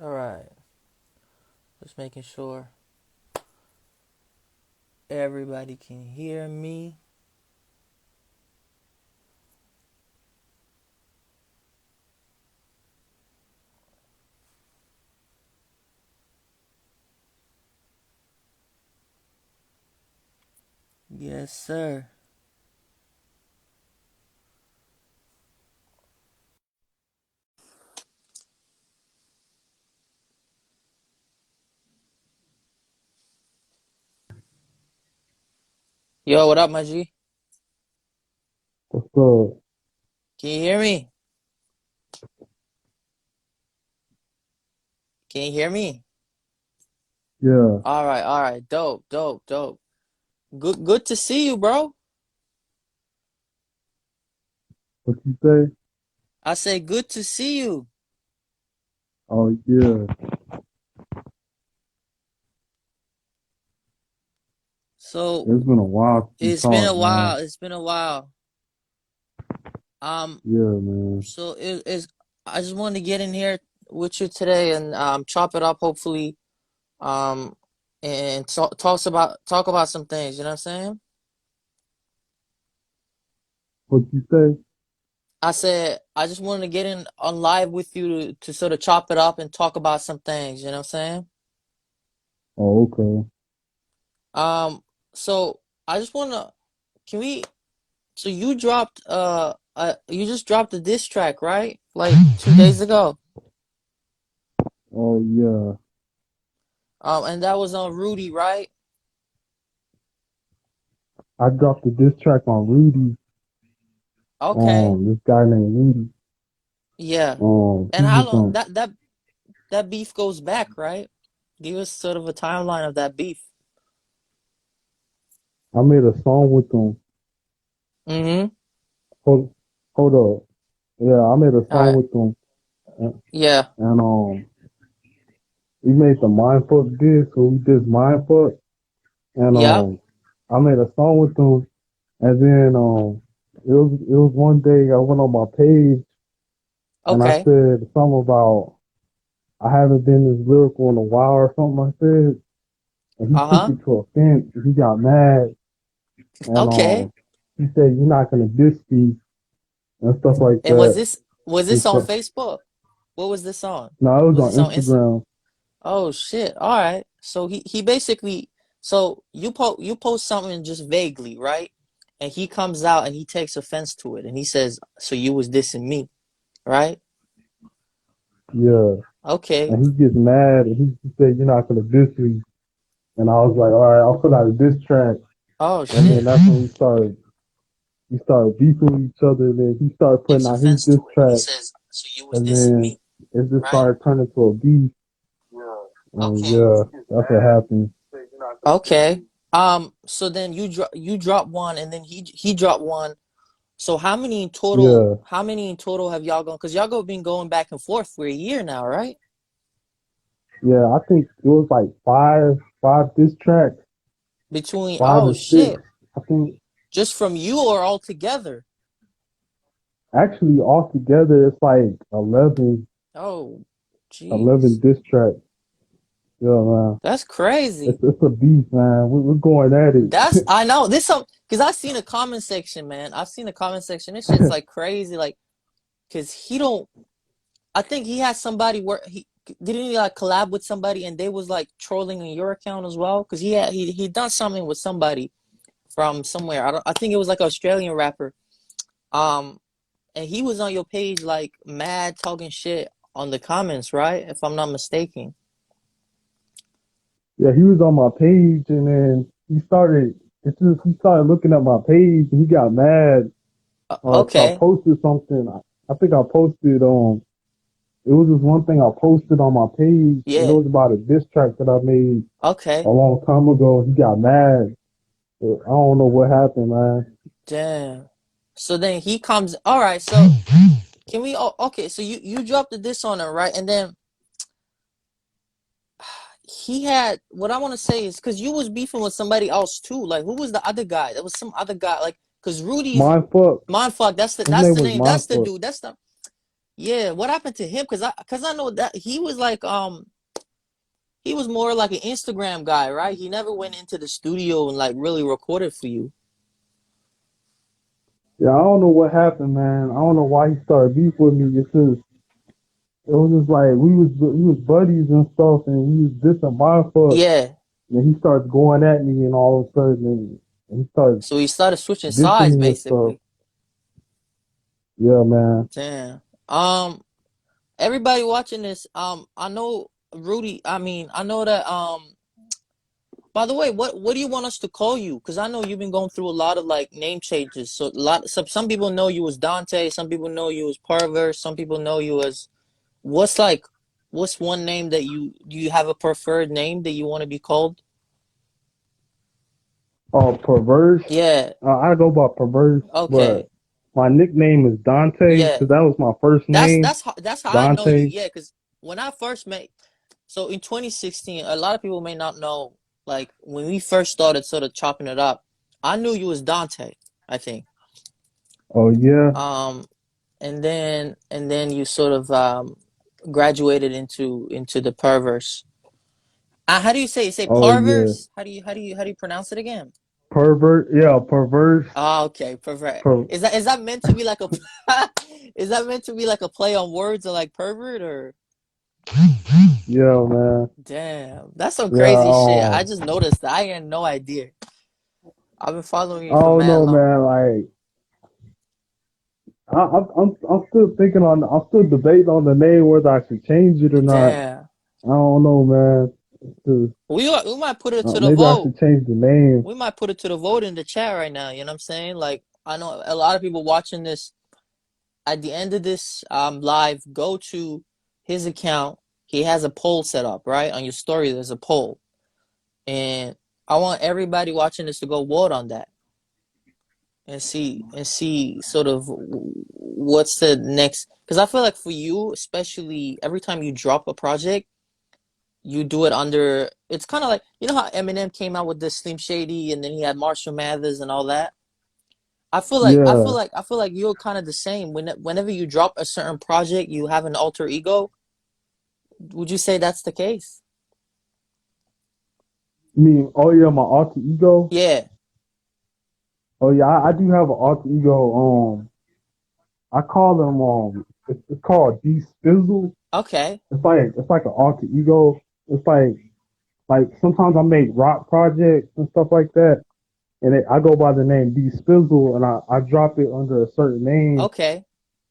All right. Just making sure everybody can hear me. Yes, sir. Yo, what up, my G? What's up? Can you hear me? Can you hear me? Yeah. All right, all right. Dope, dope, dope. Good to see you, bro. What you say? I say good to see you. Oh yeah. So It's been a while since we it's been a talked, man. while. It's been a while. Um, Yeah, man. so it is. I just wanted to get in here with you today and chop it up, hopefully. Um, and talk about some things. You know what I'm saying? What you say? I said I just wanted to get in on live with you to sort of chop it up and talk about some things, you know what I'm saying? Oh, okay. Um, so I just wanna can we so you just dropped a diss track, right? Like 2 days ago. Oh yeah. And that was on Rudy, right? I dropped a diss track on Rudy. Okay. This guy named Rudy. Yeah. He And how was long that beef goes back, right? Give us sort of a timeline of that beef. I made a song with him. Mm-hmm. Hold, hold up. Yeah, I made a All song right. with him, and, Yeah. and we made the mindfuck diss. So we did mindfuck, and Yep. I made a song with him, and then it was one day I went on my page and I Okay. said something about I haven't been this lyrical in a while or something like that. And he took Uh-huh. it to offense. And he got mad and Okay. he said you're not gonna diss me and stuff like And that. was He this on said Facebook? What was this on? no, it was Was on this on Insta? Instagram. Oh shit. All right. So he basically so you post something just vaguely, right? And he comes out and he takes offense to it and he says, "So you was dissing me, right?" Yeah. Okay. And he gets mad and he said you're not gonna diss me. And I was like, all right, I'll put out a diss track. Oh And then shit. that's when we started beefing with each other. And then he started putting Takes out his offense to diss it. He track. says, "So you was And dissing then me, it just right?" started turning to a beef. And Okay. yeah, that's what happened. Okay. So then you drop one and then he dropped one. So how many in total? Yeah. How many in total have y'all gone? Because been going back and forth for a year now, right? Yeah, I think it was like five diss tracks, Between five oh or six. shit, I think just from you or all together? actually altogether it's like 11, Oh, jeez, 11 diss tracks. Yeah, man. that's crazy. It's a beef, man. We're going at That's it. I know this some because I've seen a comment section, man. I've seen the comment section. This shit's like crazy, like because he don't. I think he has somebody where he didn't he like collab with somebody and they was like trolling on your account as well because he done something with somebody from somewhere. I think it was like an Australian rapper. Um, and he was on your page like mad talking shit on the comments, right? If I'm not mistaken. Yeah, he was on my page and then he started looking at my page and he got mad. 'Cause I Okay. posted something. I think I posted it was this one thing I posted on my page and it Yeah. was about a diss track that I made a Okay. long time ago. He got mad. I don't know what happened, man. Damn. So then he comes. All right. So can we? Oh, okay. So you dropped the diss on him, right? And then he had what I want to say is because you was beefing with somebody else too. Like who was the other guy? There was some other guy. Like because Rudy's Mindfuck. Mindfuck. His name That's the was name. That's the Mindfuck. dude. That's the. Yeah, what happened to him? Cause I know that he was more like an Instagram guy, right? He never went into the studio and like really recorded for you. Yeah, I don't know what happened, man. I don't know why he started beef with me. It's just it was just like we was buddies and stuff, and we was dissing my fuck. Yeah. And he starts going at me, and all of a sudden, and he starts So he started switching dissing sides me and stuff. basically. Yeah, man. Damn. Um, everybody watching this, I know Rudy, I know that by the way, what do you want us to call you? Because I know you've been going through a lot of like name changes. So some people know you as Dante, some people know you as Purverse, some people know you as what's like what's one name that you do you have a preferred name that you want to be called? Oh, Perverse. Yeah. I go by Perverse, Okay. but my nickname is Dante Yeah. because that was my first name, That's how I know you. Dante. Yeah, because when I first met, so in 2016, a lot of people may not know. Like when we first started sort of chopping it up, I knew you as Dante. I think. Oh yeah. Um, and then you sort of graduated into the Perverse. How do you say? You say Oh yeah. Parverse? How do you pronounce it again? Pervert. Yeah, Perverse. Oh, okay, pervert. Per- Is that meant to be like a is that meant to be like a play on words or like pervert or yeah, man. damn, that's some Yeah. crazy shit. I just noticed that. I had no idea. I've been following you I for don't mad know, long. man. Like, I'm still thinking on. I'm still debating on the name whether I should change it or not. Damn. I don't know, man. It's We might put it to the maybe I vote. should change the name. We might put it to the vote in the chat right now. You know what I'm saying? Like I know a lot of people watching this. At the end of this live, go to his account. He has a poll set up, right? On your story, there's a poll. And I want everybody watching this to go vote on that and see sort of what's the next because I feel like for you, especially every time you drop a project, you do it under it's kind of like you know how Eminem came out with this Slim Shady and then he had Marshall Mathers and all that. Yeah. I feel like you're kind of the same. Whenever you drop a certain project, you have an alter ego. Would you say that's the case? I mean, oh yeah, my alter ego. Yeah. Oh yeah, I do have an alter ego. I call them it's called D Spizzle. Okay. It's like an alter ego. It's like sometimes I make rock projects and stuff like that, and I go by the name D Spizzle, and I drop it under a certain name, Okay.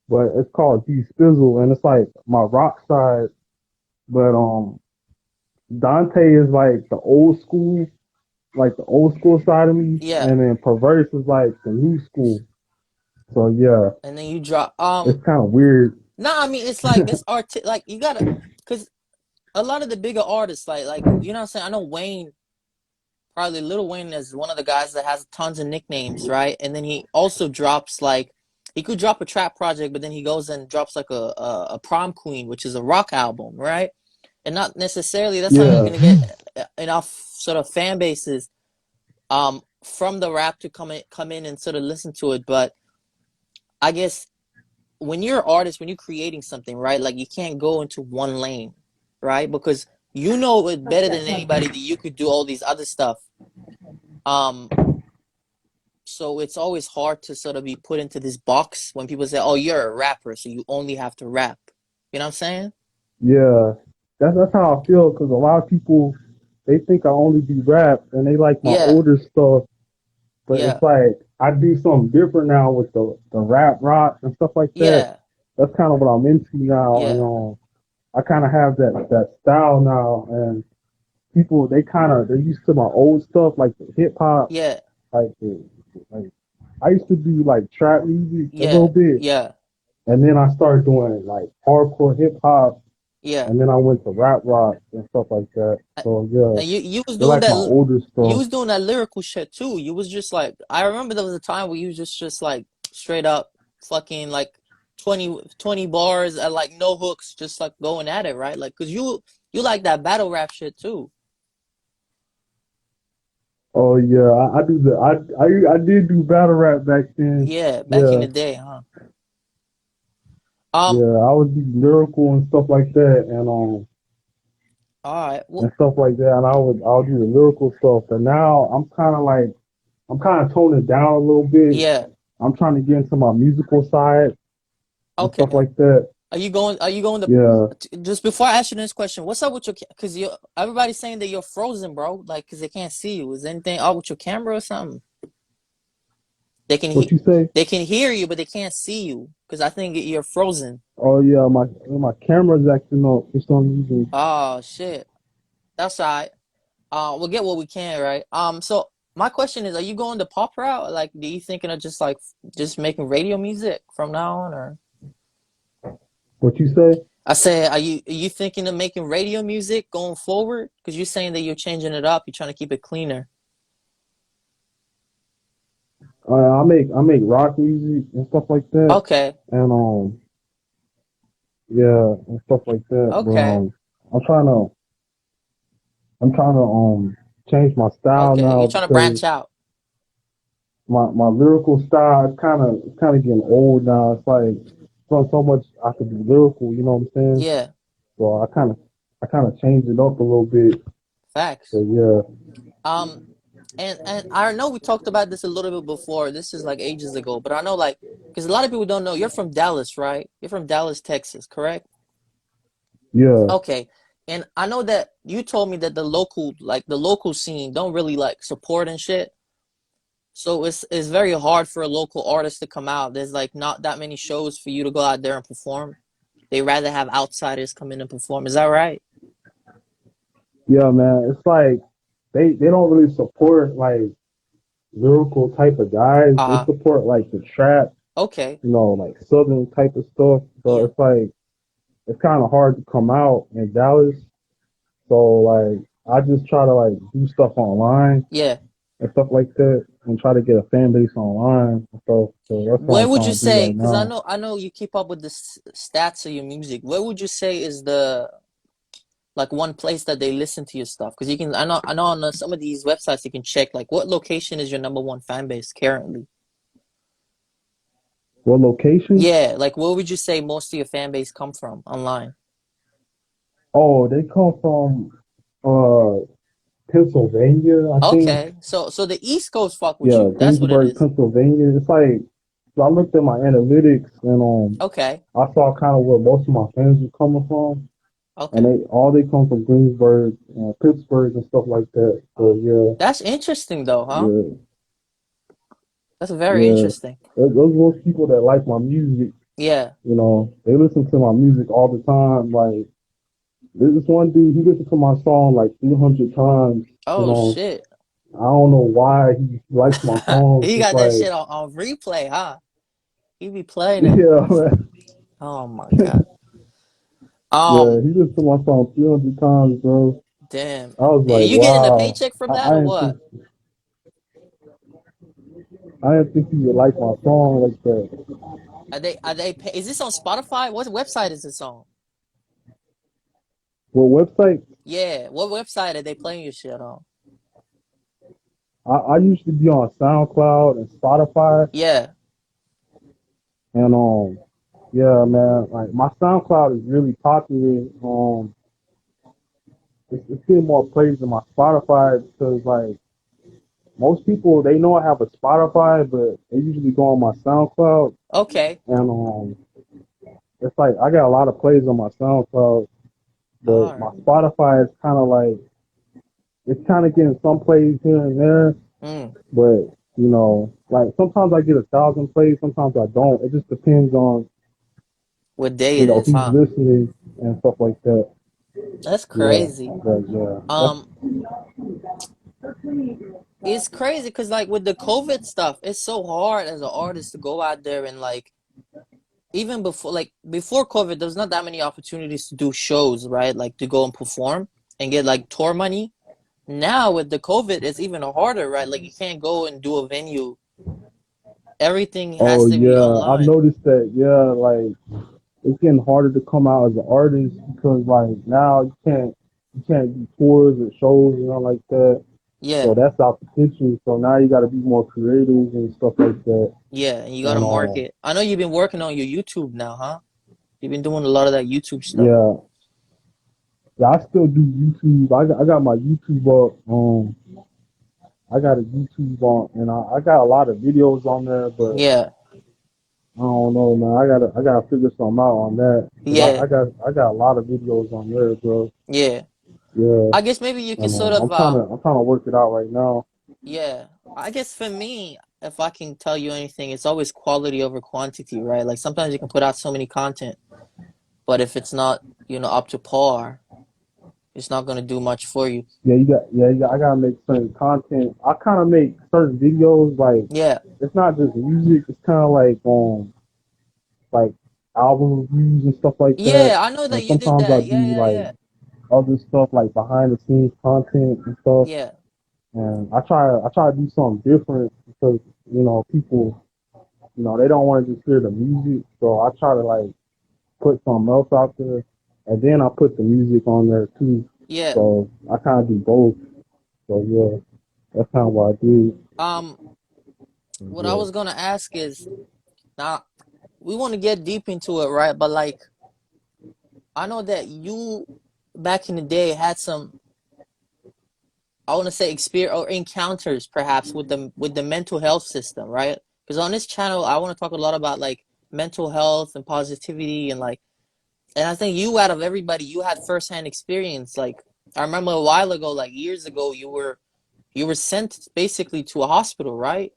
but it's called D Spizzle, and it's like my rock side. But Dante is like the old school side of me, Yeah. and then Perverse is like the new school. So yeah, And then you drop it's kind of weird. no, I mean it's like it's art like you gotta because a lot of the bigger artists like you know what I'm saying. I know Wayne, probably Little Wayne is one of the guys that has tons of nicknames, right? And then he also drops like he could drop a trap project, but then he goes and drops like a prom queen, which is a rock album, right? And not necessarily that's not Yeah, gonna get enough sort of fan bases from the rap to come in and sort of listen to it. But I guess when you're an artist, when you're creating something, right? Like you can't go into one lane, right? Because you know it better than anybody that you could do all these other stuff. Um, so it's always hard to sort of be put into this box when people say, "Oh, you're a rapper, so you only have to rap." You know what I'm saying? yeah. That's how I feel because a lot of people they think I only do rap and they like my Yeah, older stuff, but it's yeah, like I do something different now with the rap rock and stuff like that. yeah, That's kind of what I'm into now, and yeah, I kind of have that style now, and people they're used to my old stuff like the hip hop, yeah, like like I used to do like trap music a little yeah, bit, yeah, and then I started doing like hardcore hip hop, yeah. and then I went to rap rock and stuff like that. So yeah, And you was they doing like my that. older You stuff. was doing that lyrical shit too. You was just like I remember there was a time where you was just like straight up fucking like 20 bars at like no hooks, just like going at it, right? Like, cause you like that battle rap shit too. Oh yeah, I do I did do battle rap back then. Yeah, back in Yeah, the day, huh? Um, Yeah, I would be lyrical and stuff like that, all right. Well, and stuff like that, and I'll do the lyrical stuff. And now I'm kind of toning it down a little bit. yeah. I'm trying to get into my musical side and stuff Okay. like that. Are you going to Yeah, just before I ask you this question, what's up with your because you everybody's saying that you're frozen, bro, like because they can't see you. Is anything up with your camera or something? They can what he you say? they can hear you, but they can't see you because I think you're frozen. Oh yeah, my camera's acting up for some reason. Oh shit. That's all right. We'll get what we can, right? So my question is, are you going the pop route? Like, do you thinking of just like just making radio music from now on, or What you say? I said, are you thinking of making radio music going forward? Because you're saying that you're changing it up, you're trying to keep it cleaner. I make rock music and stuff like that, Okay, and yeah, and stuff like that. But okay, I'm trying to I'm trying to change my style okay. now You're trying to because branch out. my lyrical style is kind of getting old now. It's like so much I could be lyrical, you know what I'm saying? Yeah, So I kind of changed it up a little bit. facts. So yeah, Um, and I know we talked about this a little bit before. This is like ages ago, but I know like because a lot of people don't know you're from Dallas, right? You're from Dallas, Texas, correct? yeah, Okay. And I know that you told me that the local scene don't really like support and shit. So it's very hard for a local artist to come out. There's like not that many shows for you to go out there and perform. They rather have outsiders come in and perform. Is that right? yeah, man. It's like they don't really support like lyrical type of guys. They Uh-huh. support like the trap, Okay. like southern type of stuff. So Yeah. it's like it's kind of hard to come out in Dallas. So like I just try to like do stuff online Yeah. and stuff like that, and try to get a fan base online and stuff. So that's what Where I'm would you trying to do say? right Because now. I know you keep up with the stats of your music. Where would you say is the like one place that they listen to your stuff? Because you can I know on some of these websites you can check like what location is your number one fan base currently. What location? Yeah, like where would you say most of your fan base come from online? Oh, they come from uh Pennsylvania, I think. Okay, so the East Coast fuck with Yeah, you. That's what it Greensburg, is. Pennsylvania. It's like so I looked at my analytics and Okay, I saw kind of where most of my fans were coming from, and okay, they come from Greensburg, Pittsburgh, and stuff like that. So yeah, that's interesting though, huh? yeah, That's very yeah. interesting. Those most people that like my music, Yeah. they listen to my music all the time. Like there's this one dude, he listened to my song like 300 times. You Oh know, shit. I don't know why he likes my songs. He It's got that like, shit on replay, huh? He be playing it. yeah, man. Oh my god. Yeah, Um, he listened to my song 300 times, bro. damn. I was Are like, you getting a wow. paycheck from I that or didn't think what? I didn't think he would like my song like that. Is this on Spotify? What website is this on? What website? Yeah, what website are they playing your shit on? I used to be on SoundCloud and Spotify, Yeah. and yeah, man, like my SoundCloud is really popular. It's getting more praise than my Spotify because like most people they know I have a Spotify, but they usually go on my SoundCloud, Okay. and it's like I got a lot of plays on my SoundCloud, All but my right. Spotify is kind of like it's kind of getting some plays here and there, Mm. but like sometimes I get 1,000 plays, sometimes I don't. It just depends on What day it is, who's huh? listening and stuff like that. That's Yeah, crazy. but yeah, that's Um, it's crazy because like with the COVID stuff, it's so hard as an artist to go out there and like even before COVID, there's not that many opportunities to do shows, right? Like to go and perform and get like tour money. Now with the COVID, it's even harder, right? Like you can't go and do a venue. Everything has oh to be yeah, I've online. noticed that. Yeah, like it's getting harder to come out as an artist because like now you can't do tours or shows like that. So Yeah, that's out the picture. So now you got to be more creative and stuff like that. yeah, and you gotta And market. I know you've been working on your YouTube now, huh? You've been doing a lot of that YouTube stuff. Yeah, yeah. I still do YouTube. I got my YouTube up. I got a YouTube on, and I got a lot of videos on there, but Yeah, I don't know, man. I gotta figure something out on that because yeah, I got a lot of videos on there, bro. yeah. Yeah, I guess maybe you can and sort of I'm trying to work it out right now. yeah. I guess for me, if I can tell you anything, it's always quality over quantity, right? Like sometimes you can put out so many content, but if it's not, up to par, it's not gonna do much for you. Yeah, you got. I gotta make certain content. I kind of make certain videos like Yeah. it's not just music. It's kind of like album reviews and stuff like that. Yeah, I know that And you did sometimes I that. do Yeah, yeah, like yeah. other stuff like behind the scenes content and stuff. Yeah. And I try to do something different because people they don't want to just hear the music. So I try to like put something else out there, and then I put the music on there too. Yeah. So I kind of do both. So yeah, that's kind of what I do. Um, what I Yeah. was gonna ask is now we want to get deep into it, right? But like I know that you back in the day had some I want to say experience or encounters perhaps with the mental health system, right? Because on this channel I want to talk a lot about like mental health and positivity and like and I think you out of everybody you had firsthand experience. Like I remember a while ago, like years ago, you were sent basically to a hospital, right?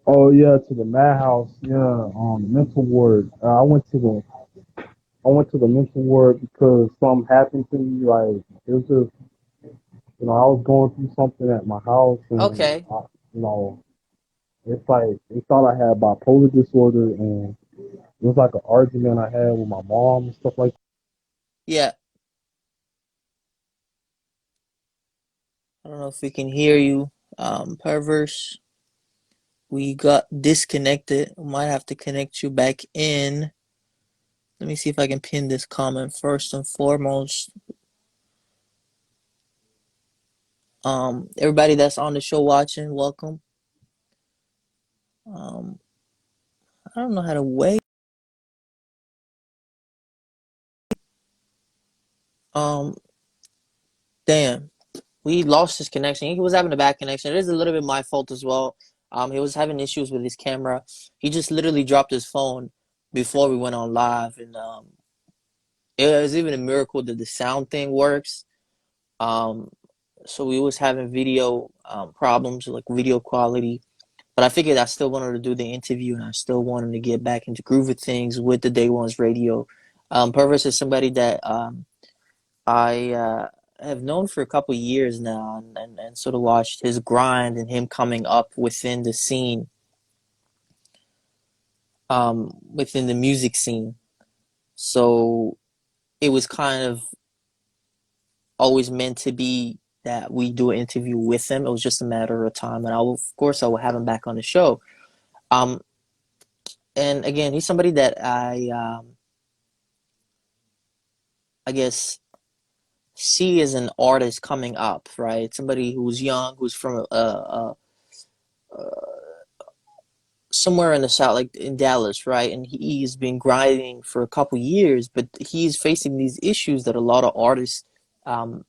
Oh yeah, to the madhouse. Yeah, mental ward. I went to the mental ward because something happened to me. Like it was just I was going through something at my house, and Okay. it's like they thought I had bipolar disorder, and it was like an argument I had with my mom and stuff like. Yeah. I don't know if we can hear you. Perverse. We got disconnected. We might have to connect you back in. Let me see if I can pin this comment first and foremost. Everybody that's on the show watching, welcome. Um, I don't know how to wait. Um, damn, we lost his connection. He was having a bad connection. It is a little bit my fault as well. He was having issues with his camera. He just literally dropped his phone before we went on live, and it was even a miracle that the sound thing works. Um, so we was having video problems, like video quality. But I figured I still wanted to do the interview, and I still wanted to get back into groove of things with the Day One's radio. Purvis is somebody that I have known for a couple years now, and sort of watched his grind and him coming up within the scene, within the music scene. So it was kind of always meant to be that we do an interview with him. It was just a matter of time, and of course, I will have him back on the show. Um, and again, he's somebody that I guess, see as an artist coming up, right? Somebody who's young, who's from somewhere in the south, like in Dallas, right? And he's been grinding for a couple years, but he's facing these issues that a lot of artists um,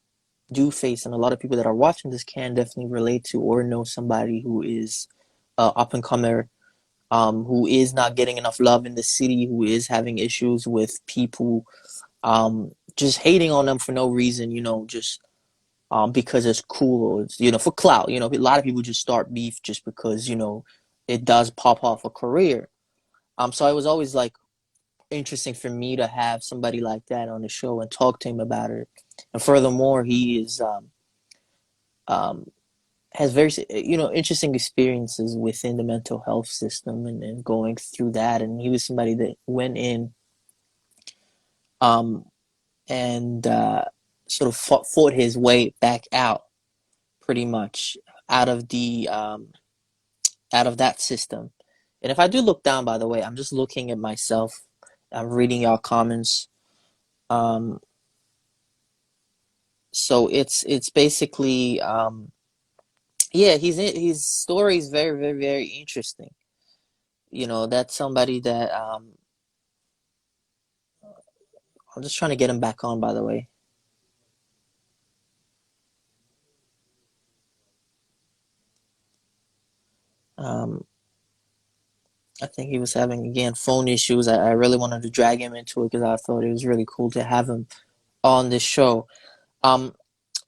do face, and a lot of people that are watching this can definitely relate to or know somebody who is up and comer, who is not getting enough love in the city, who is having issues with people just hating on them for no reason, just because it's cool, or it's, for clout. A lot of people just start beef just because, it does pop off a career. So it was always like interesting for me to have somebody like that on the show and talk to him about it. And furthermore, he is um, has very interesting experiences within the mental health system and going through that. And he was somebody that went in um, and sort of fought his way back out, pretty much out of the out of that system. And if I do look down, by the way, I'm just looking at myself. I'm reading y'all comments. Um, so it's basically yeah, his story is very very very interesting. That's somebody that I'm just trying to get him back on, by the way. Um, I think he was having again phone issues. I really wanted to drag him into it because I thought it was really cool to have him on this show. Um,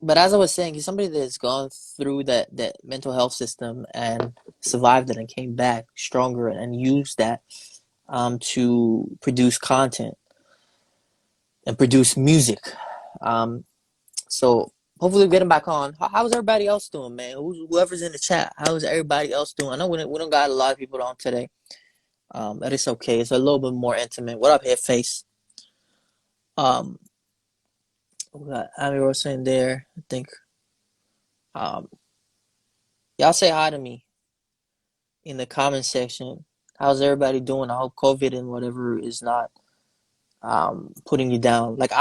but as I was saying, he's somebody that's gone through that mental health system and survived it and came back stronger and used that to produce content and produce music. Um, so hopefully we get him back on. How's everybody else doing, man? Whoever's in the chat, how's everybody else doing? I know we don't got a lot of people on today. That is okay. It's a little bit more intimate. What up, Headface? Um, we got Ami Rosa in there. I think. Um, y'all say hi to me in the comment section. How's everybody doing? I hope COVID and whatever is not putting you down. Like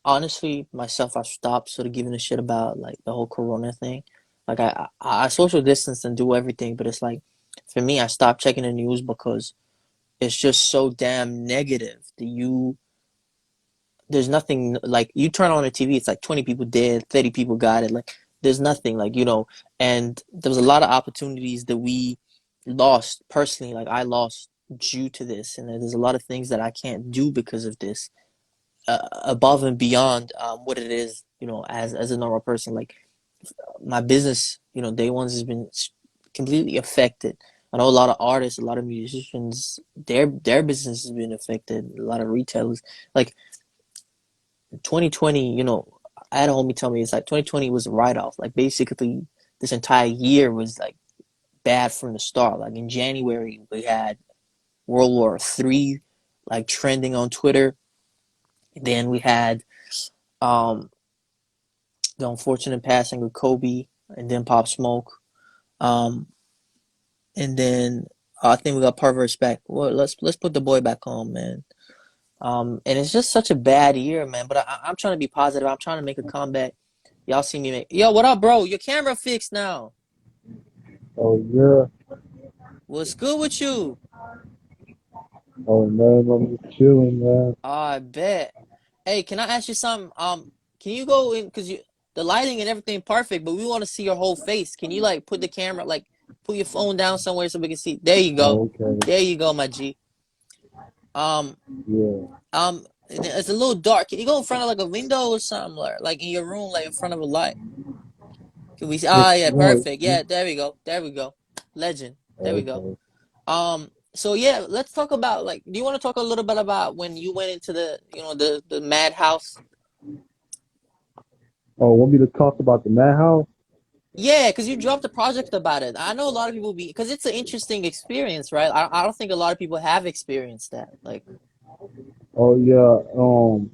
honestly myself, I stopped sort of giving a shit about like the whole Corona thing. Like I social distance and do everything, but it's like for me, I stopped checking the news because it's just so damn negative. There's nothing like you turn on the TV, it's like 20 people dead, 30 people got it. Like there's nothing like and there was a lot of opportunities that we lost personally. Like I lost due to this, and there's a lot of things that I can't do because of this above and beyond what it is, as a normal person. Like my business, day ones has been completely affected. I know a lot of artists, a lot of musicians, their business has been affected. A lot of retailers, like 2020, I had a homie tell me it's like 2020 was a write off. Like basically, this entire year was like bad from the start. Like in January, we had World War III like trending on Twitter. Then we had um the unfortunate passing of Kobe, and then Pop Smoke, um, and then I think we got Purverse back. Well, let's put the boy back on, man. And it's just such a bad year, man. But I'm trying to be positive. I'm trying to make a comeback. Y'all see me make. Yo, what up, bro? Your camera fixed now. Oh yeah. What's good with you? Oh man, I'm just chilling, man. I bet. Hey, can I ask you something? Can you go in because the lighting and everything perfect, but we want to see your whole face. Can you like put the camera like put your phone down somewhere so we can see? There you go. Oh, okay. There you go, my G. Um, Yeah. it's a little dark. Can you go in front of like a window or something, like in your room, like in front of a light? Can we see? Which Ah, yeah, one? perfect. Yeah, there we go. There we go. Legend. There we go. Okay. So yeah, let's talk about like. Do you want to talk a little bit about when you went into the madhouse? Oh, want me to talk about the madhouse? Yeah, because you dropped a project about it. I know a lot of people because it's an interesting experience, right? I don't think a lot of people have experienced that. Like, Oh yeah.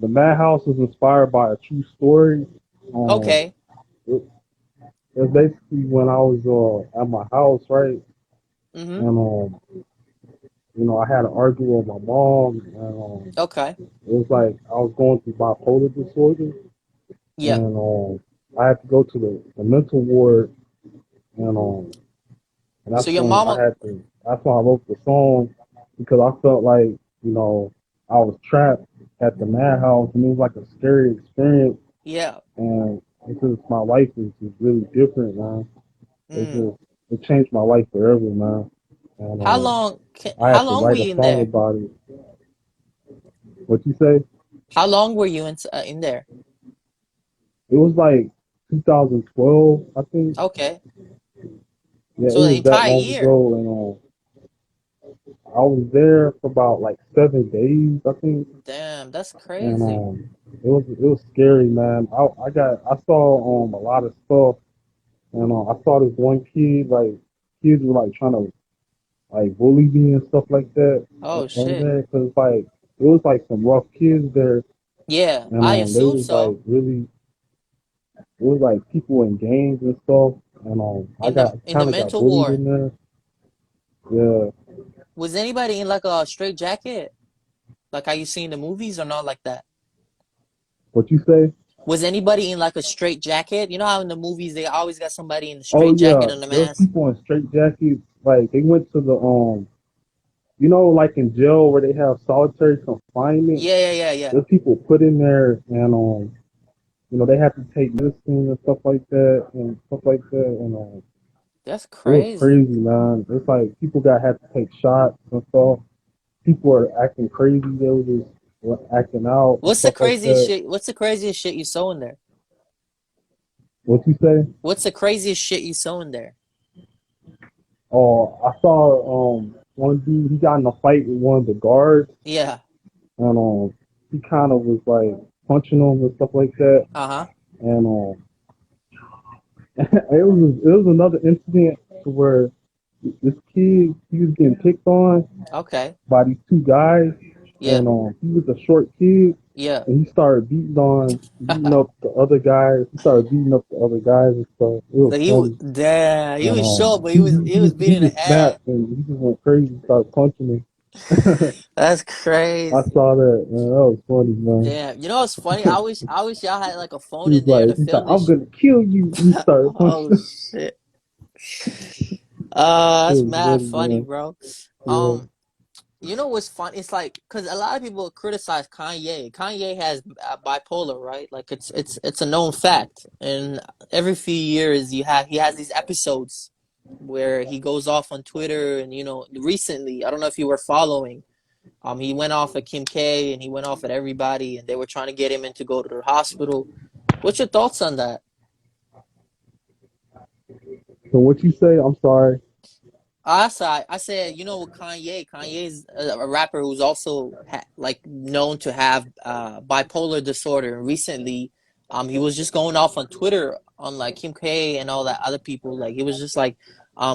The madhouse was inspired by a true story. Um, okay, it, it's basically when I was at my house, right? mm-hmm, And I had an argument with my mom, and okay, it was like I was going through bipolar disorder, yeah. and I had to go to the mental ward, and So your mama, that's when I wrote the song because I felt like, I was trapped at the madhouse, and it was like a scary experience, yeah. and it's just my life is just really different, man. It Mm. just it changed my life forever, man. And I How had to long were write a you in song there? about it. What you say? How long were you in there? It was like 2012, I think. Okay, Yeah, it so the was that entire long year. ago, and I was there for about like 7 days, I think. Damn, that's And crazy. it was scary, man. I saw a lot of stuff, and I saw this one kid, like kids were like trying to like bully me and stuff like that Oh on shit. there, because like it was like some rough kids there, Yeah, and I they assume was like so. really, it was like people in gangs and stuff, and I In the got in the kind of got mental bullied ward, in there. Yeah, was anybody in like a straight jacket, like how you see in the movies, or not like that? what you say? Was anybody in like a straight jacket? You know how in the movies they always got somebody in the Oh straight yeah, jacket and the there was mask? people in straight jackets. Like they went to the like in jail where they have solitary confinement, Yeah, yeah, yeah, yeah. there's people put in there and they have to take medicine and stuff like that That's it was crazy. crazy, man. It's like people got had to take shots and stuff. People are acting crazy. They were just acting out and What's the stuff like craziest that. shit? What's the craziest shit you saw in there? What you say? What's the craziest shit you saw in there? Oh, I saw one dude. He got in a fight with one of the guards, Yeah. and he kind of was like punching him and stuff like that. Uh-huh. And it was another incident to where this kid he was getting picked on Okay. by these two guys, Yeah. and he was a short kid, Yeah. and he started beating up the other guys. He started beating up the other guys and stuff. It was So funny, damn, he and was short, but he, he, he he was just he beating the just ass. snapped and he just went crazy, started punching me. That's I crazy. saw that, man. That was funny, man. Damn. You know what's funny? I wish y'all had like a He phone was in there to he's like, film this I'm shit. gonna kill you. He started Oh punching. shit. It That's was mad funny, funny, man. bro. Yeah. Um, you know what's fun? It's like because a lot of people criticize Kanye. Kanye has bipolar, right? Like it's a known fact. And every few years, he has these episodes where he goes off on Twitter, and recently, I don't know if you were following. He went off at Kim K and he went off at everybody, and they were trying to get him in to go to the hospital. What's your thoughts on that? So what you say? I'm sorry. I said, with Kanye. Kanye's a rapper who's also like known to have bipolar disorder. And recently, he was just going off on Twitter on like Kim K and all that other people. Like he was just like,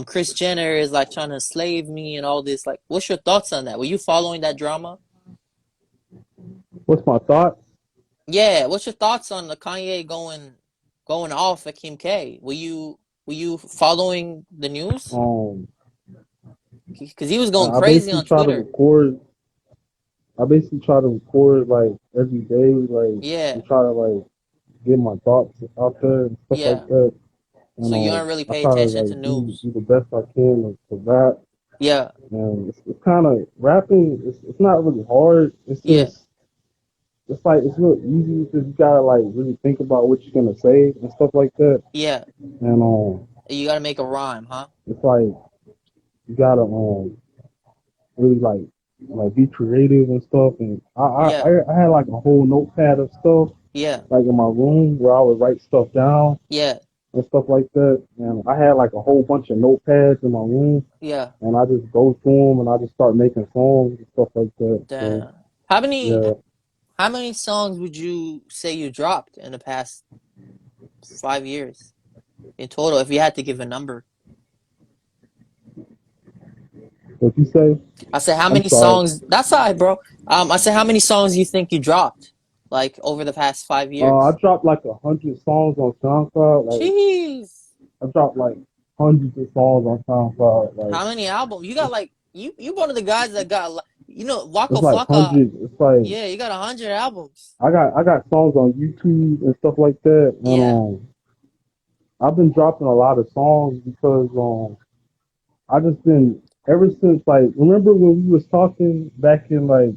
Chris Jenner is like trying to slave me and all this. Like, what's your thoughts on that? Were you following that drama? What's my thoughts? Yeah, what's your thoughts on the Kanye going off at Kim K? Were you following the news? Um, Because he was going I crazy basically on try to Twitter. record. I basically try to record like every day, like Yeah, and try to like get my thoughts out there and stuff like yeah. that. And So you don't really I pay try to attention to like news. do the best I can to rap. Yeah, And it's kind of rapping. It's not really hard. yeah, It's like it's real easy because you gotta like really think about what you're gonna say and stuff like that. yeah. And You got to make a rhyme, huh? it's like you gotta really be creative and stuff. And Yeah, I had like a whole notepad of stuff yeah, like in my room where I would write stuff down yeah, and stuff like that. And I had like a whole bunch of notepads in my room, yeah. and I just go through them and I just start making songs and stuff like that. So Damn. How many yeah, how many songs would you say you dropped in the past 5 years in total, if you had to give a number? what you say? I said, how I'm many sorry. songs? That's all right, bro. I said, how many songs you think you dropped, like over the past five I years? dropped like 100 songs on SoundCloud. Like Jeez. I dropped like hundreds of songs on SoundCloud. Like How many albums? You got like you one of the guys that got Waka it's like Flocka. hundreds. It's like Yeah, you got 100 albums. I got songs on YouTube and stuff like that, and Yeah, I've been dropping a lot of songs because I just been ever since like remember when we was talking back in like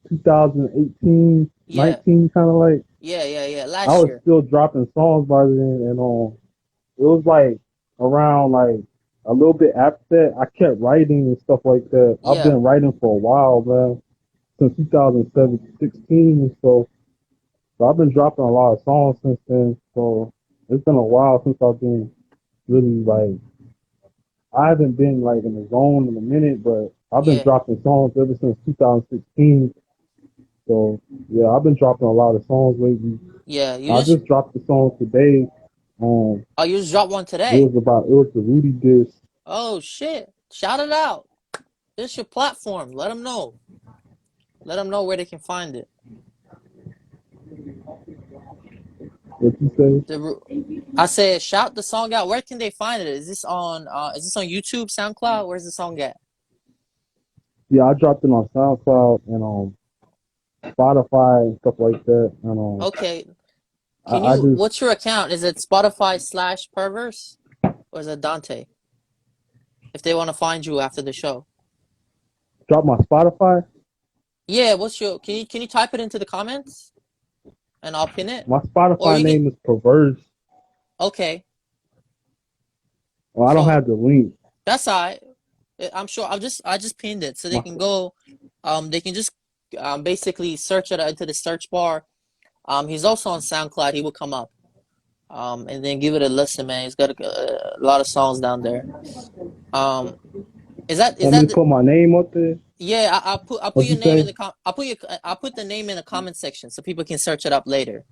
2018, yeah, 19, kind of like yeah. I Last was year. still dropping songs by then, and it was like around like a little bit after that, I kept writing and stuff like that. I've Yeah, been writing for a while, man, since 2016 and so. So I've been dropping a lot of songs since then. So it's been a while since I've been really like I haven't been like in the zone in a minute, but I've been yeah, dropping songs ever since 2016. So yeah, I've been dropping a lot of songs lately. yeah. You I just just dropped the song today. oh, you just dropped one today. It was the Rudy disc. Oh shit! Shout it out. It's your platform. Let them know. Let them know where they can find it. What you say? The I said, shout the song out. Where can they find it? Is this on YouTube, SoundCloud? Where's the song at? Yeah, I dropped it on SoundCloud and Spotify and stuff like that. And Okay. Can I you just what's your account? Is it Spotify/Purverse? Or is it Dante? If they want to find you after the show. Drop my Spotify. Yeah, what's your can you type it into the comments and I'll pin it? My Or Spotify you can name is Purverse. okay. Well, I don't So have the link. that's all right. I'm sure I just pinned it so they My, can go they can just basically search it into the search bar. He's also on SoundCloud. He will come up. And then give it a listen, man. He's got a lot of songs down there. Um, is Want me that to the, put my name up there? yeah? I'll put What your you name in say? the I'll put the name in the comment section so people can search it up later.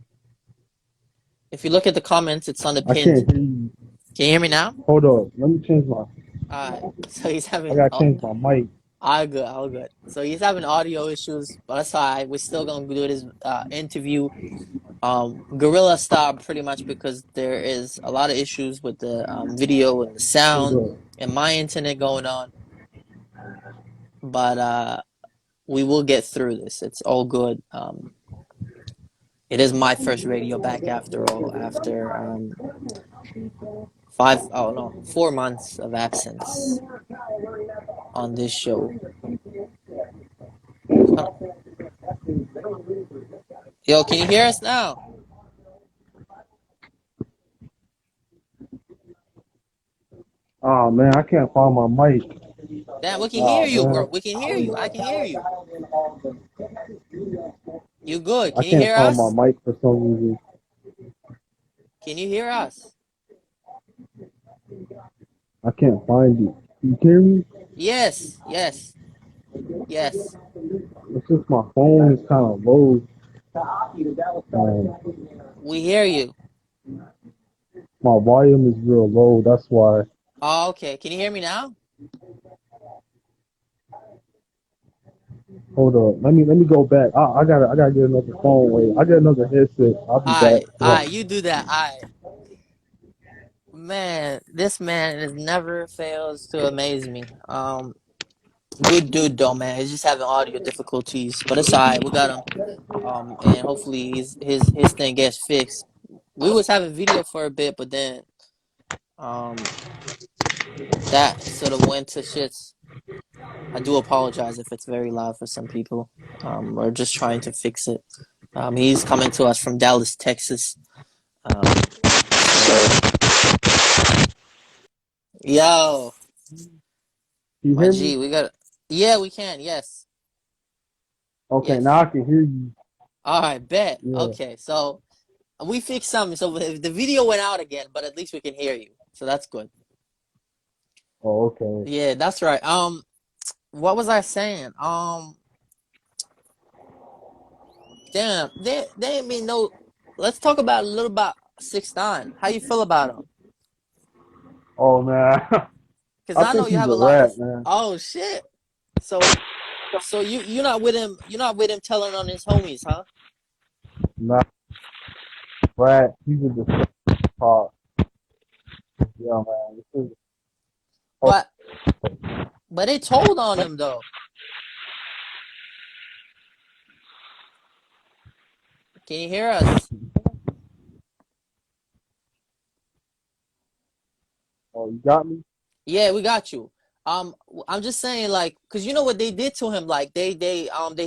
If you look at the comments, it's on the I pinned. can't hear you. Can you hear me now? Hold up. Let me change my. All right. So he's I having gotta change my mic. all good, all good. So he's having audio issues, but that's all right. We're still gonna do this interview guerrilla style pretty much because there is a lot of issues with the video and the Hold sound up. and my internet going on. But we will get through this. It's all good. It is my first radio back after all, after oh no, 4 months of absence on this show. Yo, can you hear us now? Oh man, I can't find my mic. Damn, we can hear Oh you, bro. man, We can hear you. I can hear you. You good? I Can you can't hear find my us? mic for some reason. Can you hear us? I can't find it. You hear me? Yes, yes, yes. It's just my phone is kind of low. We hear you. My volume is real low. That's why. Oh, okay. Can you hear me now? Hold up. Let me go back. I gotta get another phone. Wait, I get another headset. I'll be back. All right. You do that. All right. Man, this man is never fails to amaze me. Good dude though, man. He's just having audio difficulties, but it's alright. We got him. And hopefully his thing gets fixed. We was having video for a bit, but then um that sort of went to shits. I do apologize if it's very loud for some people. We're just trying to fix it. He's coming to us from Dallas, Texas. Um, so yo, You my hear me? G, we got. Yeah, we can. Yes, Okay, now yes. I can hear you. All right, bet. Yeah. Okay, so we fixed something. So the video went out again, but at least we can hear you. So that's good. Oh, okay. Yeah, that's right. What was I saying? Damn, they ain't mean no. Let's talk about a little about 6ix9ine. How you feel about him? Oh man, Because I I know think you he's have a a lot of. rat, man. Oh shit. So you're not with him. You're not with him telling on his homies, huh? Not a rat. He's a disgusting part. Yeah, man. This is. Oh, But they told on him though. Can you hear us? oh, you got me? Yeah, we got you. I'm just saying, like, cause you know what they did to him. Like, they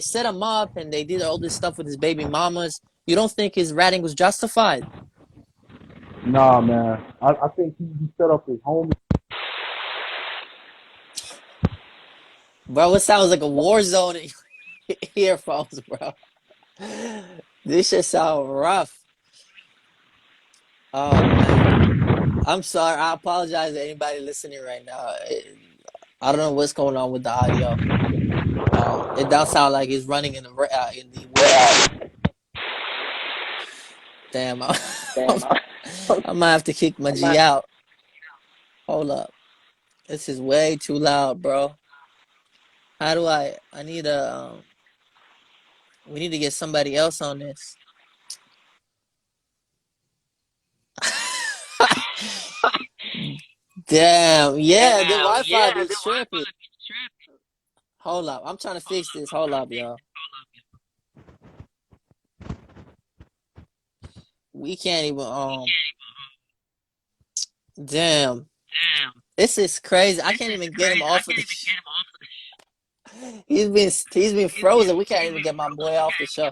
set him up and they did all this stuff with his baby mamas. You don't think his ratting was justified? Nah, man. I think he set up his home. Bro, it sounds like a war zone in your earphones, bro. This shit sound rough. Oh man, I'm sorry. I apologize to anybody listening right now. I don't know what's going on with the audio. It does sound like it's running in the woods. Damn, I might have to kick my G out. Hold up. This is way too loud, bro. How do I need we need to get somebody else on this. Damn, yeah, the Wi-Fi be tripping. Hold up. I'm trying to fix this. Hold up, y'all. We can't even damn. This is crazy. I can't even get him off of this. He's been frozen. We can't even get my boy off the show.